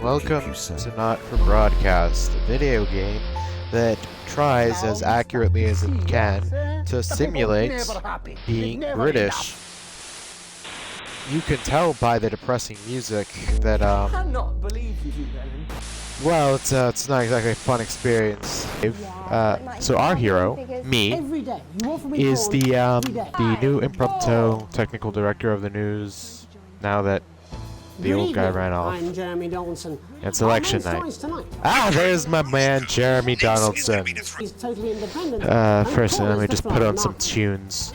Welcome to Not for Broadcast, a video game that tries as accurately as it can to simulate being British. You can tell by the depressing music that, well, it's not exactly a fun experience. So our hero, me, is the new impromptu technical director of the news, now that the old guy ran off. I'm Jeremy Donaldson. It's election night. Ah, there's my man, Jeremy Donaldson. He's totally independent. First, let me just put on some tunes.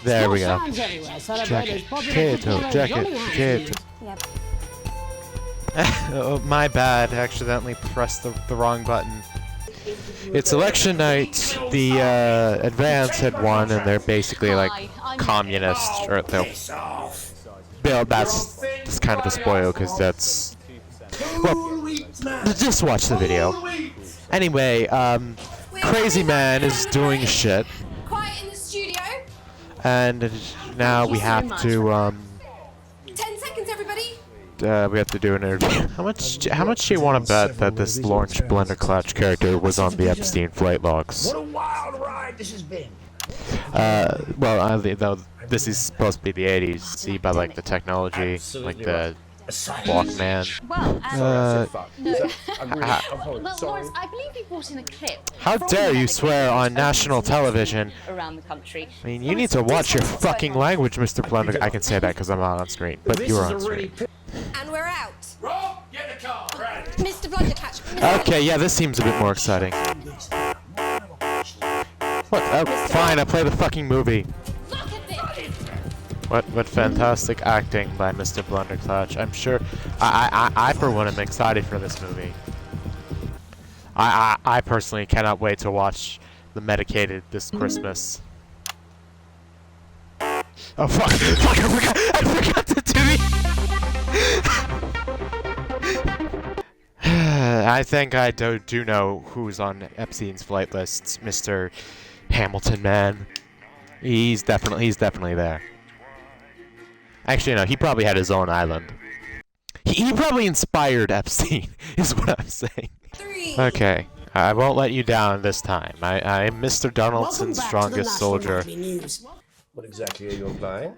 There we go. Jacket, potato, jacket, potato. Oh, my bad. I accidentally pressed the wrong button. It's election night. The Advance had won, and they're basically like communists, or that's kind of a spoil, because that's... Well, just watch the video. Anyway, Crazy Man is doing shit. Quiet in the studio. And now we have to, 10 seconds, everybody. we have to do an interview. How much do you want to bet that this Lawrence Blenderclatch character was on the Epstein flight logs? What a wild ride this has been. Well, though this is supposed to be the 80s, see by like the technology, like the Walkman. Well, Lawrence, I believe you brought in a clip. How dare you swear on national television? Around the country. I mean, you need to watch your fucking language, Mr. Blender. I can say that because I'm not on screen, but you're on screen. And we're out. Rob, get the car, right? Mr. Blundercatch. Okay, yeah, this seems a bit more exciting. What? Oh, fine, I play the fucking movie. Look at this. What fantastic acting by Mr. Blunderclatch. I'm sure I for one am excited for this movie. I personally cannot wait to watch The Medicated this Christmas. Oh fuck! Fuck! I forgot to do it. I think I do know who's on Epstein's flight lists, Mr. Hamilton Man. He's definitely there. Actually, no, he probably had his own island. He probably inspired Epstein, is what I'm saying. 3. Okay, I won't let you down this time. I'm Mr. Donaldson's strongest soldier. What exactly are you implying?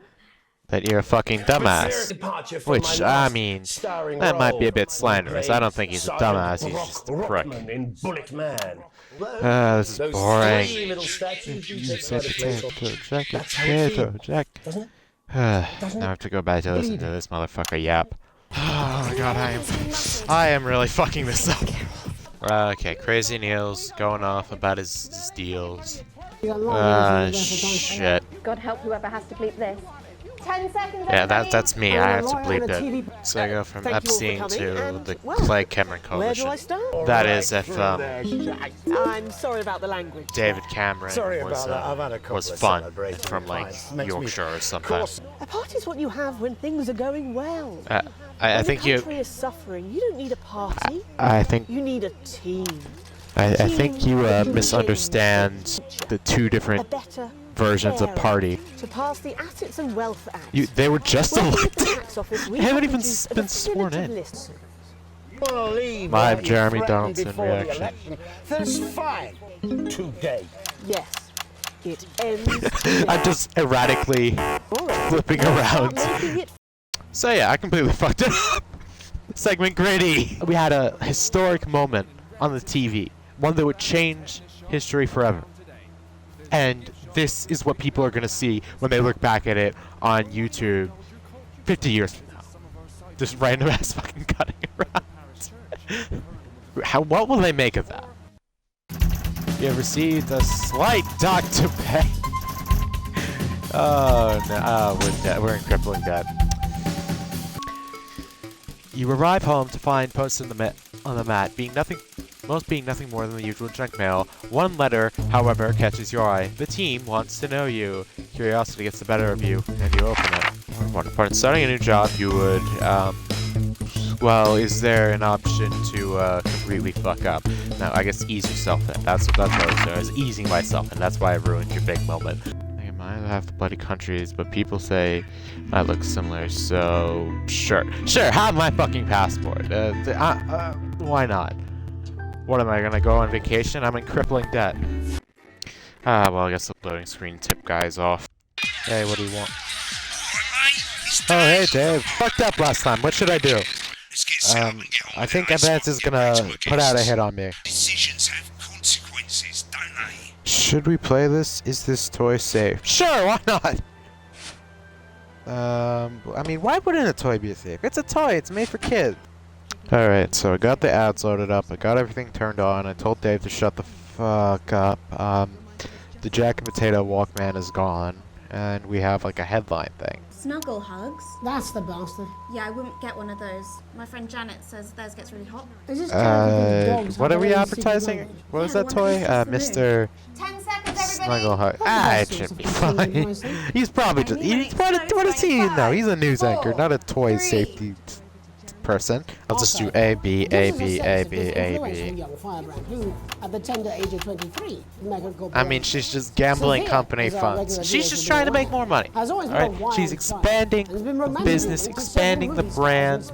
That you're a fucking dumbass. Which, I mean, that might be a bit slanderous. I don't think he's a dumbass, he's just a prick. In Bullet Man. This is boring. Little statues You said potato, jacket, potato, jack. Now I have to go back to listen to this motherfucker yap. Oh my god, I am really fucking this up. Okay, Crazy Neil's going off about his deals. Shit. God help whoever has to bleep this. 10 seconds. Yeah, that's me. I have to bleep it. So I go from Epstein to the Clay Cameron Coalition. That is if I'm sorry about the language. David Cameron was fun from like Yorkshire or something. A party's what you have when things are going well. I think when the country is suffering, you don't need a party. I think you need a team. I think you misunderstand the two different versions of party. To pass the Assets and Wealth Act. They were just elected. They haven't even been sworn in. My Jeremy Donaldson reaction. That's fine. Today. Yes. It ends. I'm just erratically flipping around. So yeah, I completely fucked it up. Segment gritty. We had a historic moment on the TV. One that would change history forever. And this is what people are going to see when they look back at it on YouTube 50 years from now. Just random ass fucking cutting around. What will they make of that? You have received a slight Dr. Pay. Oh no, we're dead. We're in crippling debt. You arrive home to find posted on the mat being nothing more than the usual junk mail. One letter, however, catches your eye. The team wants to know you. Curiosity gets the better of you, and you open it. One part. Starting a new job, you would, well, is there an option to completely fuck up? No, I guess ease yourself in. That's what I was doing. I was easing myself in. That's why I ruined your big moment. half the bloody countries, but people say I look similar, so sure, have my fucking passport. Why not? What am I gonna go on vacation? I'm in crippling debt. Well, I guess the loading screen tip guy's off. Hey, what do you want? Oh, hey, Dave. Fucked up last time. What should I do? I think Advance is gonna put out a hit on me. Decisions have consequences, don't they? Should we play this? Is this toy safe? Sure, why not? I mean, why wouldn't a toy be safe? It's a toy. It's made for kids. Alright, so I got the ads loaded up. I got everything turned on. I told Dave to shut the fuck up. The Jack and Potato Walkman is gone. And we have like a headline thing. Snuggle hugs? That's the bastard. Yeah, I wouldn't get one of those. My friend Janet says theirs gets really hot. Is this dogs what are have we their own advertising? secret What was Yeah, that the one toy? that faces the Mr. 10 seconds, everybody! Snuggle Hug. That's It the should be best of fine. nicely. He's probably just. What does he know? He's a news anchor, not a toy safety person. I'll just do A, B, A, B, A, B, A, B. I mean, she's just gambling company funds. She's just trying to make more money. Alright? She's expanding the business, expanding the brand.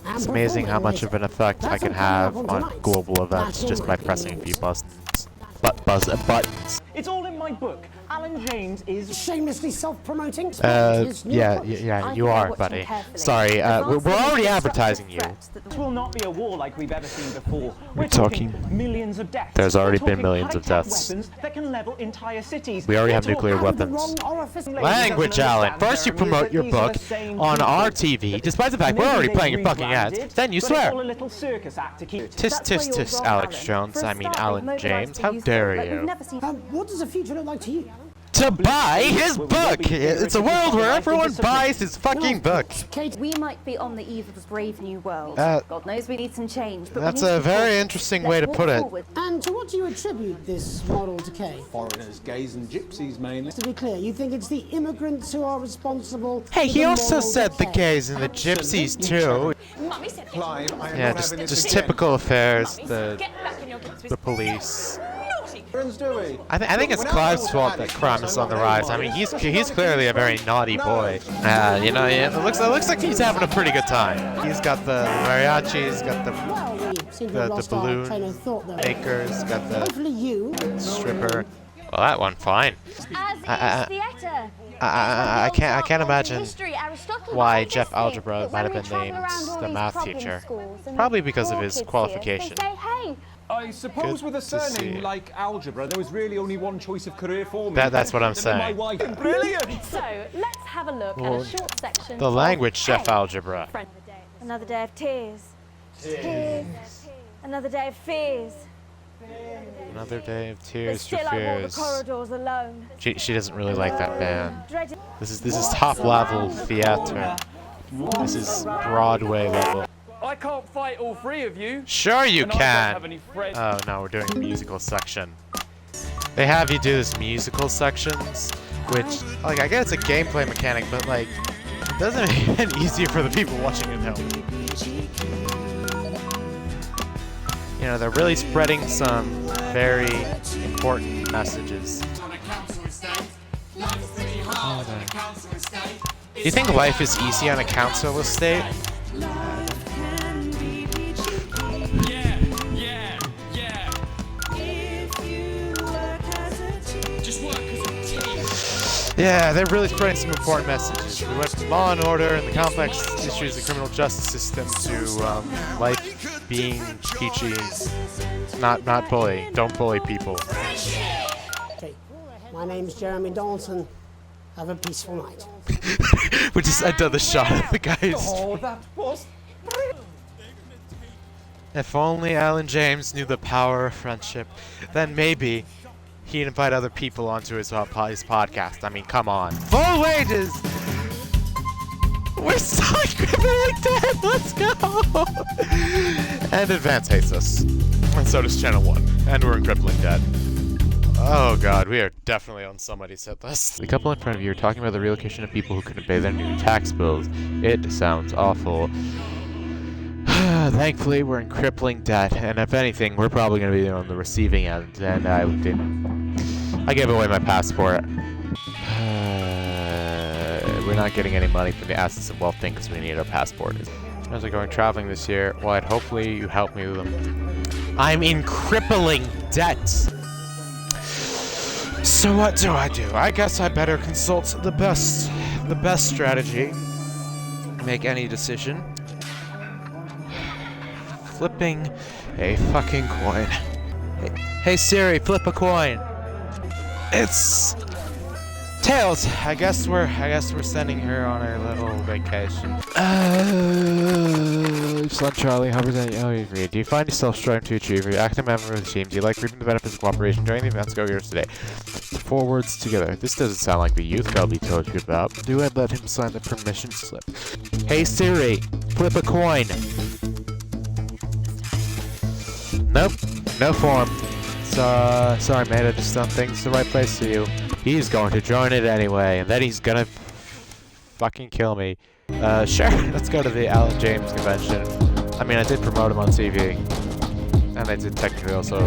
It's amazing how much of an effect I can have on global events just by pressing a few buttons. Buttons. It's all in my book. Alan James is shamelessly self-promoting. Yeah, you are, buddy. Sorry, we're already advertising you. This will not be a war like we've ever seen before. We're talking millions of deaths. There's already We're been talking millions of high-tech deaths. weapons that can level entire cities. We already have We're nuclear talking- weapons. Language, Alan. First you promote your book on our TV, despite the fact we're already playing your fucking ads. Then you But swear. it's all a little circus act to keep. Tisk, Alex Jones. I mean, Alan James. How dare you? What does the future look like to you? To buy his book! It's a world where everyone buys his fucking book. Kate, We might be on the eve of a brave new world. Uh, God knows we need some change, but That's we need a to be very cautious. interesting Let's way to walk put it. forward. and to what do you attribute this moral decay? Foreigners, gays and gypsies mainly. To be clear, you think it's the immigrants who are responsible Hey, for he the also moral said the decay? gays and the gypsies too. Clive, I am Yeah, not having this just again. typical affairs. The police. Friends, do we? I think it's Clive's fault that crime is on the rise. I mean, he's clearly a very naughty boy. You know, it looks like he's having a pretty good time. He's got the mariachi, he's got the Well, we seem to have the lost our balloon train of thought there. makers, got the Hopefully you stripper. Well, that one fine. As is theatre. I can't imagine History, Aristotle why wrote Jeff this Algebra thing, might but have when been we travel named around all the these math problem teacher. schools and Probably the because of poor his kids here, qualification. They say, hey, I suppose Good with a to see. surname like Algebra, there was really only one choice of career for me. That's what I'm And then my saying. wife. Brilliant! so let's have a look Well, at a short section. The of language, Jeff Hey, Algebra. friend. Another day of tears. Tears. Another day of fears. Another day of But tears for still I walk the fears. corridors alone. She doesn't really like that band. Dreading This is top level theater. This is Broadway level. I can't fight all three of you. Sure you And I don't have can. any friends. Oh no, we're doing a musical section. They have you do this musical sections, which like I get it's a gameplay mechanic, but like it doesn't make it any easier for the people watching at home. You know, they're really spreading some very important messages. Do you think life is easy on a council estate? Yeah, they're really spreading some important messages. We went from law and order and the complex issues of the criminal justice system to life being peachy. Not bully. Don't bully people. Okay. My name's Jeremy Donaldson. Have a peaceful night. We just another shot of the guys. Oh, that was If only Alan James knew the power of friendship, then maybe he'd invite other people onto his podcast. I mean, come on. Full wages! We're so criminally dead! Let's go! And Advance hates us. And so does Channel 1. And we're in crippling debt. Oh god, we are definitely on somebody's hit list. The couple in front of you are talking about the relocation of people who couldn't pay their new tax bills. It sounds awful. Thankfully, we're in crippling debt, and if anything, we're probably going to be on the receiving end, and I gave away my passport. we're not getting any money from the assets and wealth thing because we need our passport. As I'm going traveling this year, well, I'd hopefully you help me with them. I'm in crippling debt. So what do? I guess I better consult the best strategy. Make any decision. Flipping a fucking coin. Hey Siri, flip a coin. It's Tails. I guess we're sending her on a little vacation. Son Charlie, how present you agreed. Do you find yourself striving to achieve your active member of the team? Do you like reaping the benefits of cooperation during the events go-getters today? 4 words together. This doesn't sound like the youth Kelby told you about. Do I let him sign the permission slip? Hey Siri, flip a coin. Nope, no form. So, sorry mate, I just don't think it's the right place for you. He's going to join it anyway, and then he's gonna fucking kill me. Sure, let's go to the Alan James convention. I mean, I did promote him on TV. And I did technically also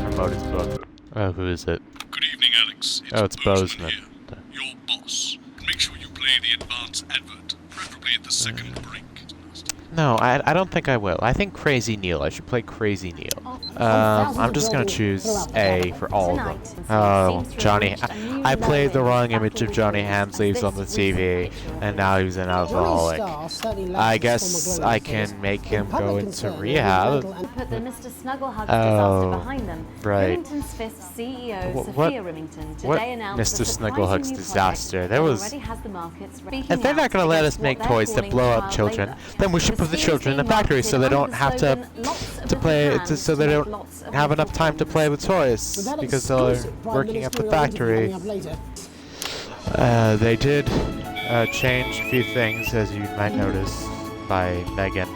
promote his book. Oh, who is it? Good evening, Alex. It's Bozeman. Here, your boss. Make sure you play the advance advert, preferably at the second break. No, I don't think I will. I think Crazy Neil. I should play Crazy Neil. I'm just gonna choose A for all of them. Oh, Johnny. I played the wrong image of Johnny Hamsleeves on the TV, and now he's an alcoholic. I guess I can make him go into rehab. Put the Mr. Snugglehug Oh, disaster behind them. right. Remington's Fifth CEO, What Sophia Remington, what today announced Mr. a surprising Snugglehug's new disaster? project There that was... already has the markets If they're not gonna let us make toys that blow up children, then we should put the children in the factory so they don't have to play, so they don't have enough time to play with toys because they're working at the factory. They did change a few things, as you might notice, by Megan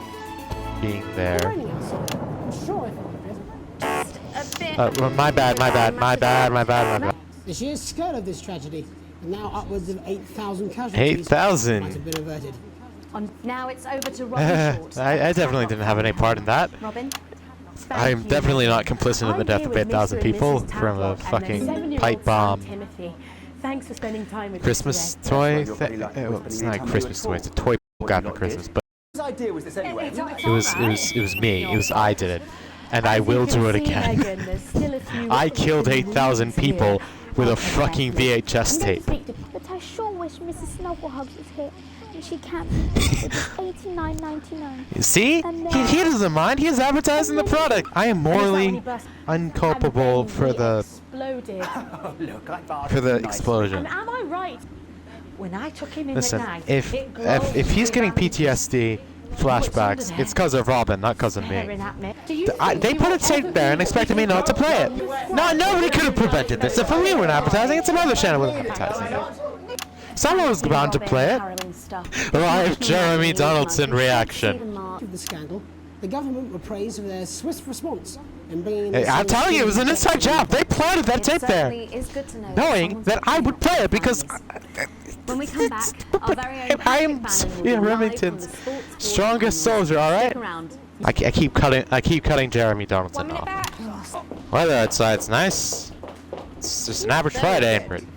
being there. My bad. The sheer scale of this tragedy, now upwards of 8,000 casualties, 8,000? might have been averted. Now it's over to Robin Short. I definitely didn't have any part in that. Robin, I'm definitely not complicit in the death of 8,000 people from a fucking pipe bomb. Thanks for spending time with Christmas toy thing? It's not a Christmas toy, it's a toy got for Christmas, but Whose idea was this anyway? it was me. It was I did it. And I will do it again. I killed 8,000 people with a fucking VHS tape. But I sure wish Mrs. Snugglehugs was here. And she can't. It's $89.99. See? He doesn't mind. He's advertising the product. I am morally unculpable for the explosion. Am I right? When I took him in Listen, at night, if he's getting PTSD flashbacks, it's because of Robin, not because of me. They put a tape there and expected me not to play it. No, nobody could have prevented this. If we weren't advertising, it's another channel with advertising it. Someone was bound to play it. Live Jeremy Donaldson reaction. Of the scandal, the government were praised for their swift response in bringing. Hey, I'm telling you, it was an inside job. They planted that tape there, knowing that I would play it because. When we come back, our very own I am Remington's strongest soldier. All right. I keep cutting Jeremy Donaldson off. Weather outside's nice. It's just an average Friday in Britain.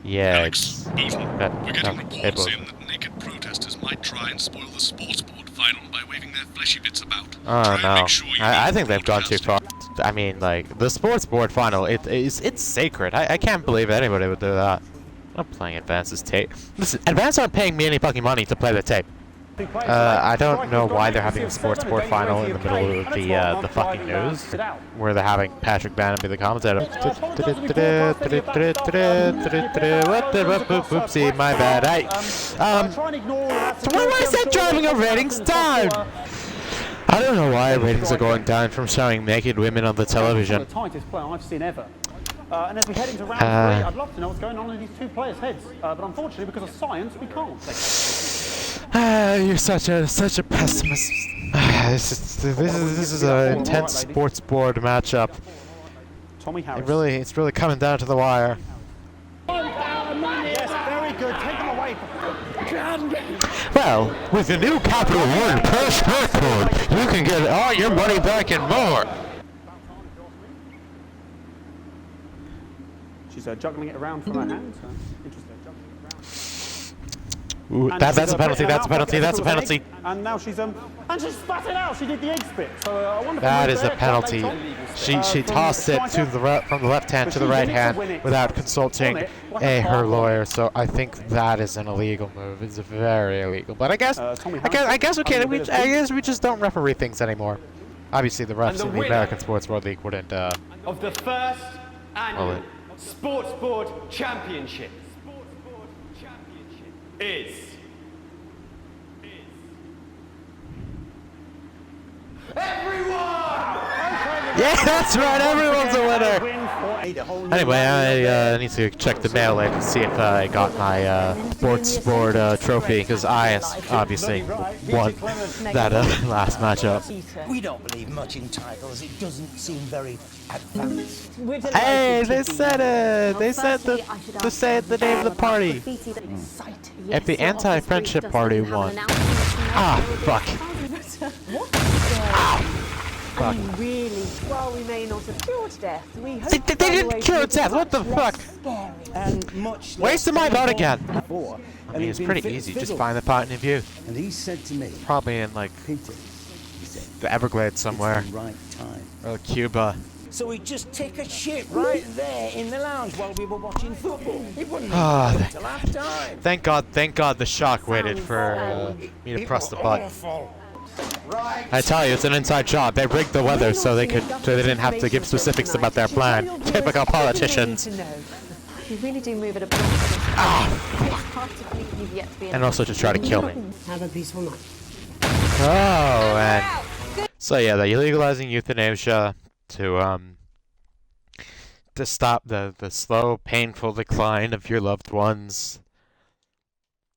Yeah. Alex, Bozeman, we're getting reports in that naked protesters might try and spoil the sports board final by waving their fleshy bits about. Oh no, I think they've gone too far. I mean, like, the sports board final, it's sacred. I can't believe anybody would do that. I'm playing Advance's tape. Listen, Advance aren't paying me any fucking money to play the tape. I don't know why they're having a sports board final in the middle of the fucking news, where they're having Patrick Bannon be the commentator. Oopsie, my bad. Why is that driving our ratings down? I don't know why ratings are going down from showing naked women on the television. The tightest play I've seen ever. And as we head into round 3, I'd love to know what's going on in these two players' heads. But unfortunately, because of science, we can't. You're such a pessimist. This is an intense sports board matchup. Tommy Harris. It's really coming down to the wire. Yes, very good. Take them away. Well, with the new Capital One Passport code, you can get all your money back and more. She's juggling it around from her hands. Interesting. Ooh, And that's she's a penalty. bitten That's a an penalty. apple, That's a bit of penalty. egg, And now she's and she spat it out. She did the egg spit. So I wonder if That we is moved a there, penalty. later. She From tossed it to striker. from the left hand But to the she right did it to hand win it. without On consulting it, like a her hard one. lawyer. So I think that is an illegal move. It's very illegal. But I guess Tommy I guess we Hanks, can. I guess we just don't referee things anymore. Obviously, the refs And the in the winner American Sports World League wouldn't. Of the first annual Sports Board Championship is Yeah, that's right. Everyone's a winner. Anyway, I need to check the mail later to see if I got my sports board trophy because I obviously won that last matchup. We don't believe much in titles. It doesn't seem very advanced. Hey, they said it. They said to say the name of the party. If the anti-friendship party won. Ah, fuck. I mean, really, while we may not have cured death, we hope They didn't cure death. What the fuck? And much Wasting my vote again. before. I mean, it's pretty easy. Just find the point of view. And he said to me, Probably in like Peter, he said, the Everglades somewhere, it's the right time. or Cuba. So he'd just take a shit right there in the lounge while we were watching football. It wouldn't Ah, even till half time. Thank God the shock waited for me to press the button. I tell you, it's an inside job. They rigged the weather so they didn't have to give specifics about their plan. Typical politicians. You really do move at a pace. And also to try to kill me. Have a peaceful night. Oh, and so yeah, they're legalizing euthanasia to stop the slow, painful decline of your loved ones.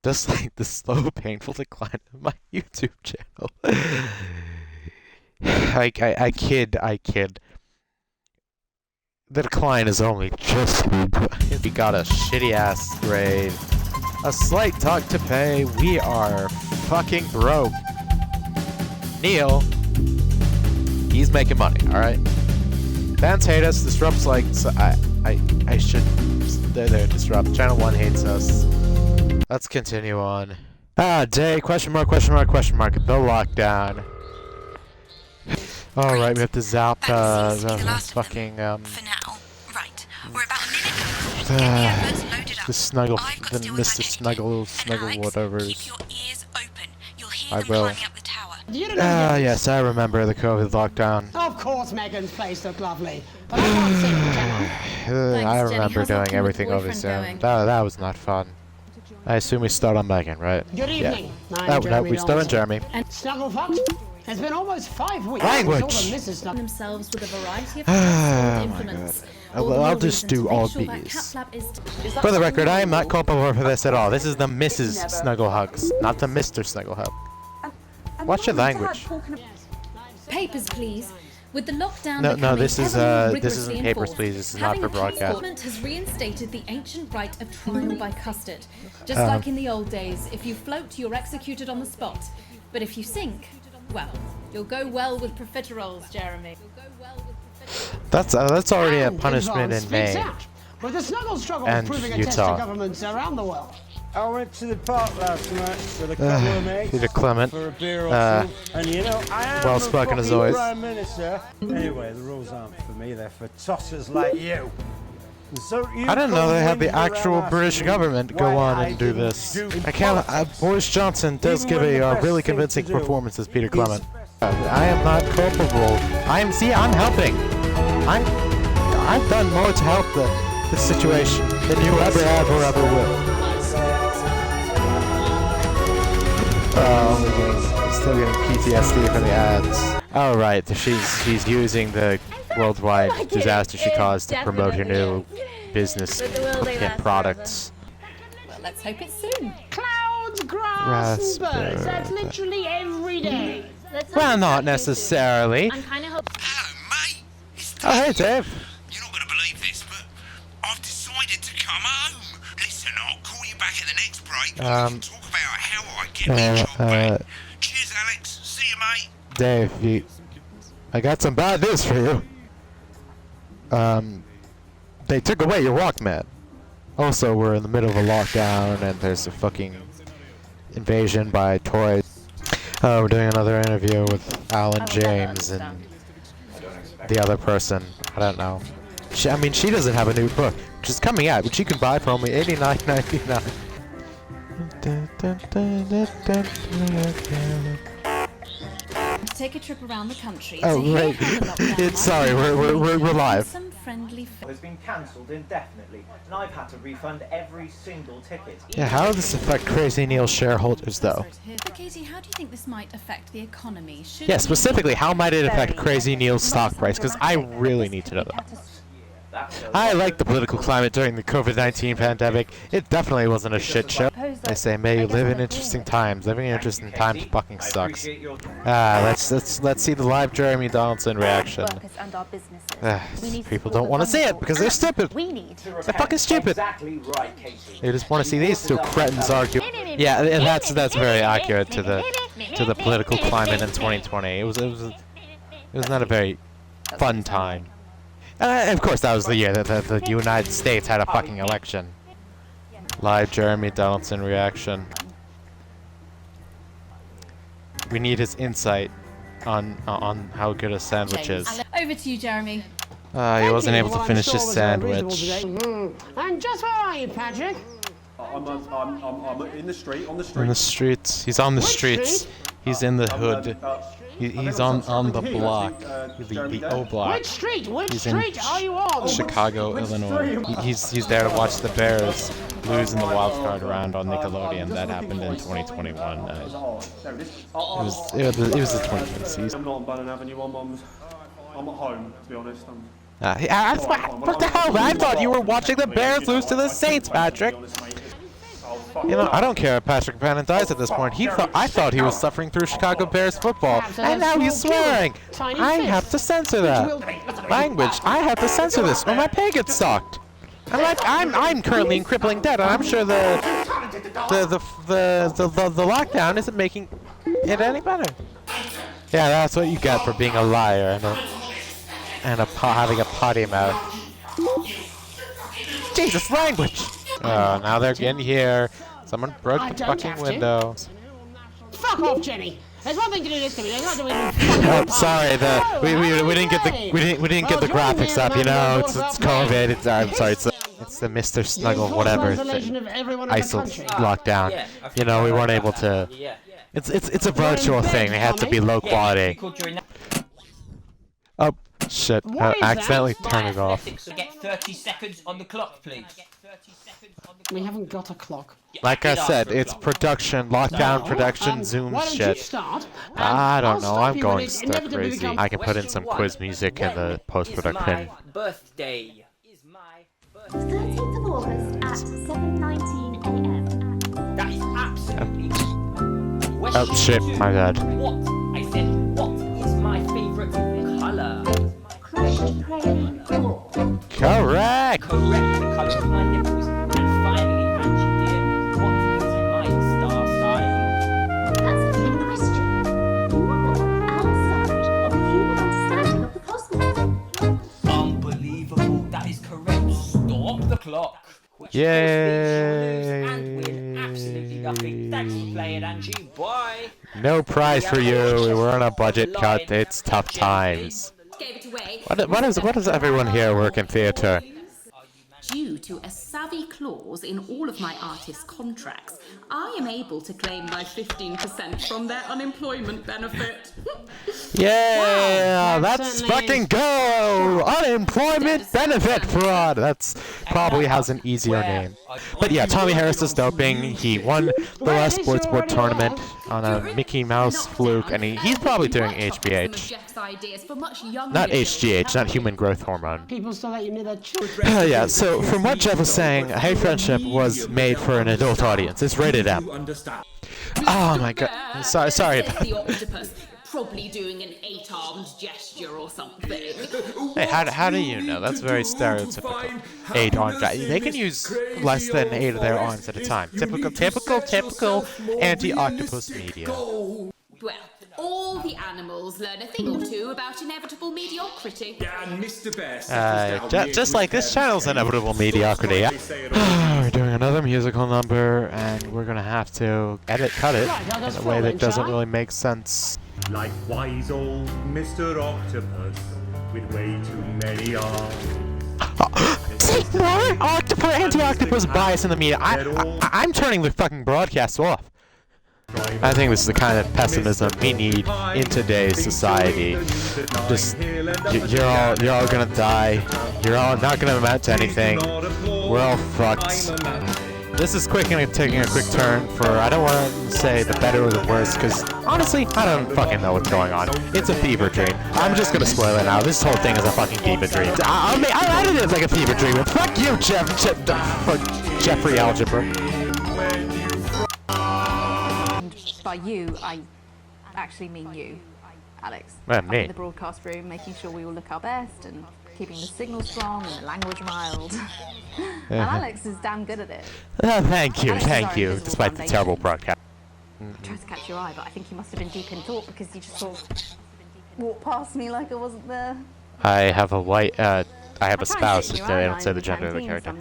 Just like the slow, painful decline of my YouTube channel. I kid. The decline is only just begun. We got a shitty ass grade, a slight talk to pay. We are fucking broke. Neil, he's making money. All right. Fans hate us. Disrupt's like, so I should. They're Disrupt. Channel 1 hates us. Let's continue on. Day, question mark, question mark, question mark. The lockdown. Alright, we have to zap, the fucking, For now. Right. We're about a minute. Get the adverts loaded up. the snuggle, I've got the to deal with Mr. my Snuggle, editor. And Alex, whatevers. keep your ears open. You'll hear I them will. climbing up the tower. Yes, I remember the COVID lockdown. Of course, Megan's place looked lovely, but I can't see it, can I? I remember doing everything over Zoom. That was not fun. I assume we start on Megan, right? Good evening. I'm No, Jeremy we start on Dawson. Jeremy. Snugglefox. It's been almost 5 weeks. Language. since all the Mrs. Snuggle- themselves with a variety of Oh household my implements. Well, I'll just do all B's. For the record, I am not culpable for this at all. This is the Mrs. Snugglehugs, not the Mr. Snugglehug. Watch your language. Papers, please. With the lockdown No, becoming this is ever more this isn't rigorously papers, enforced, please. This is not having for a peace broadcast. government has reinstated the ancient right of trial by custard. Just like in the old days, if you float, you're executed on the spot. But if you sink, well, you'll go well with profiteroles, Jeremy. That's already a And punishment Yvonne in Maine. speaks out. With the Snuggle struggle And proving a test Utah. to governments around the world. I went to the park last night with a couple of mates Peter Clement. for a beer or two, and you know, I am well a spoken as fucking always. Prime Minister. Anyway, the rules aren't for me, they're for tossers like you. And so you I didn't know come they had the whinging around actual British asking me government go why on I and do didn't this. do I can't. politics. Boris Johnson does Even give when the a best really thing convincing to do performance as Peter is- Clement. I am not culpable. I'm helping. I've done more to help the situation than you ever have or ever will. Still getting PTSD from the ads. Oh right, she's using the worldwide disaster she caused to promote her new business products. Well, let's hope it's soon. Clouds, grass, and birds. That's Raspberry. literally every day. Well, not necessarily. I'm kind of Hello, mate. It's Oh hey Dave. You're not going to believe this, but I've decided to come home. Listen, I'll call you back at the next break. We can talk about how I get me job back. Cheers, Alex. See you, mate. Dave, I got some bad news for you. They took away your Walkman. Also, we're in the middle of a lockdown, and there's a fucking invasion by toys. We're doing another interview with Alan James and the other person. I don't know. I mean, she doesn't have a new book, which is coming out, which you can buy for only $89.99. Take a trip around the country. Oh, right. Sorry, we're live. Some friendly has been cancelled indefinitely, and I've had to refund every single ticket. Yeah, how does this affect Crazy Neil's shareholders, though? But Katie, how do you think this might affect the economy? Yeah, specifically, how might it affect Crazy Neil's stock price? Because I really need to know that. I like the political climate during the COVID-19 pandemic. It definitely wasn't a shit show. They say, may you live in interesting times. Living in interesting times fucking sucks. Let's see the live Jeremy Donaldson reaction. People don't want to see it because they're stupid. They're fucking stupid. They just want to see these two cretins argue. Yeah, and that's very accurate to the political climate in 2020. It was not a very fun time. And of course, that was the year that the United States had a fucking election. Live Jeremy Donaldson reaction. We need his insight on how good a sandwich is. Over to you, Jeremy. He wasn't able to finish his sandwich. And just where are you, Patrick? I'm in the street, on the street. On the streets. He's on the streets. He's in the hood. He's on the block, the O block. Which street? Which He's street are you on? Chicago, Illinois. He's there to watch the Bears lose in the wild card round on Nickelodeon. That happened in 2021. It was the 2020 season. I'm not on Bannon Avenue. I'm at home, to be honest. What the hell? I thought you were watching the Bears lose to the Saints, Patrick. You know, I don't care if Patrick Bannon dies at this point. I thought he was suffering through Chicago Bears football, and now he's swearing. I have to censor that language. I have to censor this, or my pay gets stocked. I'm currently in crippling debt, and I'm sure the lockdown isn't making it any better. Yeah, that's what you get for being a liar and having a potty mouth. Jesus, language. Oh, now they're in here. Someone broke the fucking window. Fuck off, Jenny. There's one thing to do this to me. There's not doing I'm sorry. We didn't get the graphics up. You know, it's COVID. I'm sorry. It's the Mr. Snuggle whatever. ISIL lockdown. You know, we weren't able to. It's a virtual thing. They have to be low quality. Oh shit! I accidentally turned it off. Get 30 seconds on the clock, please. We haven't got a clock. Like I said, it's production, lockdown production, Zoom shit. I don't know, I'm going stir crazy. I can put in some quiz music in the post-production. Birthday. 13th of August at 7:19 a.m. That is absolutely. Oh shit, my bad. What? I said, what is my favorite color? Crushed praying for. Correct! Correct, the color of my nipples. And finally, Angie dear, what is my star sign? That's a big question. What outside of the human understanding of the cosmos? Unbelievable, that is correct. Stop the clock. Yay! And win absolutely nothing. Thanks for playing, Angie. Bye. No prize for you. We're on a budget cut. It's tough times. What does everyone here work in theatre? Due to a savvy clause in all of my artist contracts, I am able to claim my 15% from their unemployment benefit. Yeah, let's fucking go! Unemployment benefit fraud! That's probably has an easier name. But yeah, Tommy Harris is doping. He won the last sports board tournament on a Mickey Mouse fluke, and he's probably doing HGH. Not HGH, not human growth hormone. People still let you know that. Yeah, so from what Jeff was saying, Hey Friendship was made for an adult audience. It's rated M. Oh my god. Sorry about that. Probably doing an 8-armed gesture or something. Hey, how do you know? That's very stereotypical. 8 arms. They can use less than 8 of their arms at a time. Typical anti-octopus media. Well, all the animals learn a thing or two about inevitable mediocrity. Yeah, and Mr. Bear just like this channel's inevitable mediocrity. We're doing another musical number, and we're gonna have to cut it in a way that doesn't really make sense. Like wise old Mr. Octopus with way too many arms. See, more anti-octopus bias in the media. I'm turning the fucking broadcast off. I think this is the kind of pessimism we need in today's society. Just, you're all gonna die. You're all not gonna amount to anything. We're all fucked. This is taking a quick turn for, I don't want to say the better or the worse, because honestly, I don't fucking know what's going on. It's a fever dream. I'm just gonna spoil it now. This whole thing is a fucking fever dream. I edited it like a fever dream. Fuck you, Jeffrey Algebra. By you, I actually mean you, Alex. Well, me. In the broadcast room, making sure we all look our best and keeping the signal strong and the language mild. And Alex is damn good at it. Thank you, despite the terrible broadcast. I tried to catch your eye, but I think you must have been deep in thought because you just sort of walked past me like I wasn't there. I have a spouse, if they don't say the gender of the character.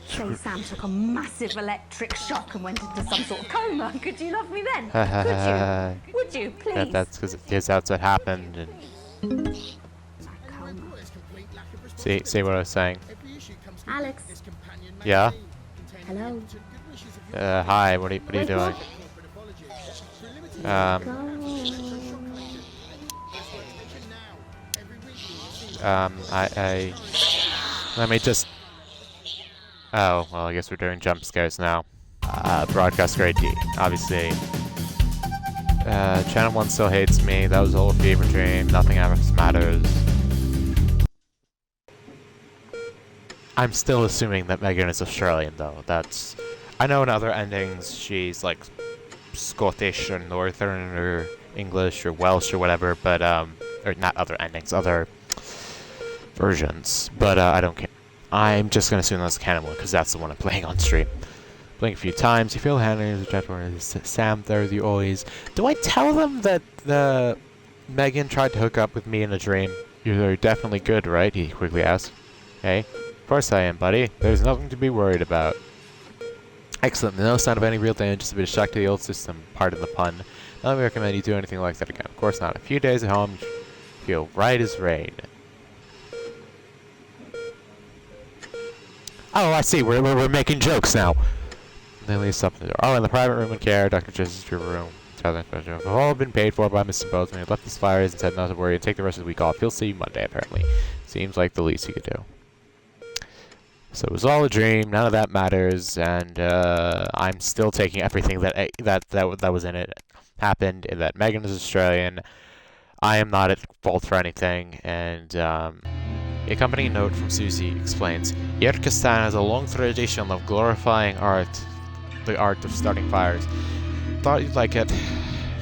Say Sam took a massive electric shock and went into some sort of coma. Could you love me then? Could you? Would you, please? That's because that's what happened. And see what I was saying. Alex. Yeah. Hello. Hi. What are you doing? Let me just. Oh, well, I guess we're doing jump scares now. Broadcast grade D, obviously. Channel 1 still hates me. That was a whole fever dream. Nothing else matters. I'm still assuming that Megan is Australian, though. I know in other endings she's like Scottish or Northern or English or Welsh or whatever, but, or not other endings, other versions. But, I don't care. I'm just gonna assume that's canon one because that's the one I'm playing on stream. Playing a few times, you feel handling the gentleman Sam there as you always. Do I tell them that Megan tried to hook up with me in a dream? You're definitely good, right? He quickly asked. Hey, of course I am, buddy. There's nothing to be worried about. Excellent. No sign of any real damage, just a bit of shock to the old system. Pardon the pun. Not let me recommend you do anything like that again. Of course not. A few days at home, feel right as rain. Oh, I see. We're making jokes now. Then leaves up in the door. Oh, in the private room and care, Dr. Joseph's room. Have all been paid for by Mr. Bozeman. He left his fires and said not to worry and take the rest of the week off. He'll see you Monday, apparently. Seems like the least he could do. So it was all a dream. None of that matters, and I'm still taking everything that was in it happened. And that Megan is Australian. I am not at fault for anything, and the accompanying note from Susie explains, Kyrgyzstan has a long tradition of glorifying the art of starting fires. Thought you'd like it.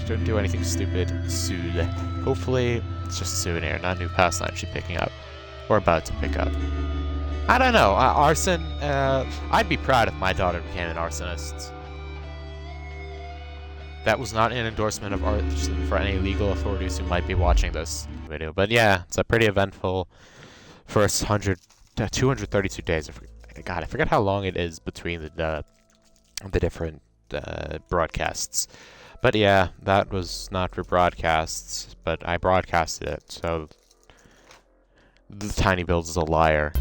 Don't do anything stupid soon. Hopefully, it's just a souvenir, not a new pastime she's picking up. Or about to pick up. I don't know. Arson, I'd be proud if my daughter became an arsonist. That was not an endorsement of arson for any legal authorities who might be watching this video. But yeah, it's a pretty eventful first 232 days. God, I forget how long it is between the different broadcasts. But yeah, that was not for broadcasts, but I broadcasted it, so the Tiny Build is a liar.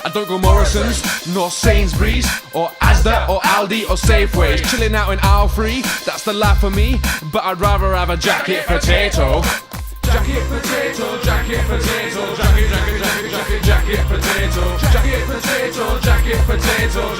I don't go Morrison's, nor Sainsbury's, or Asda, or Aldi, or Safeway. Chilling out in aisle 3, that's the life for me, but I'd rather have a jacket potato. Jacket potato, jacket potato, jacket potato, jacket potato, jacket potato, jacket potato,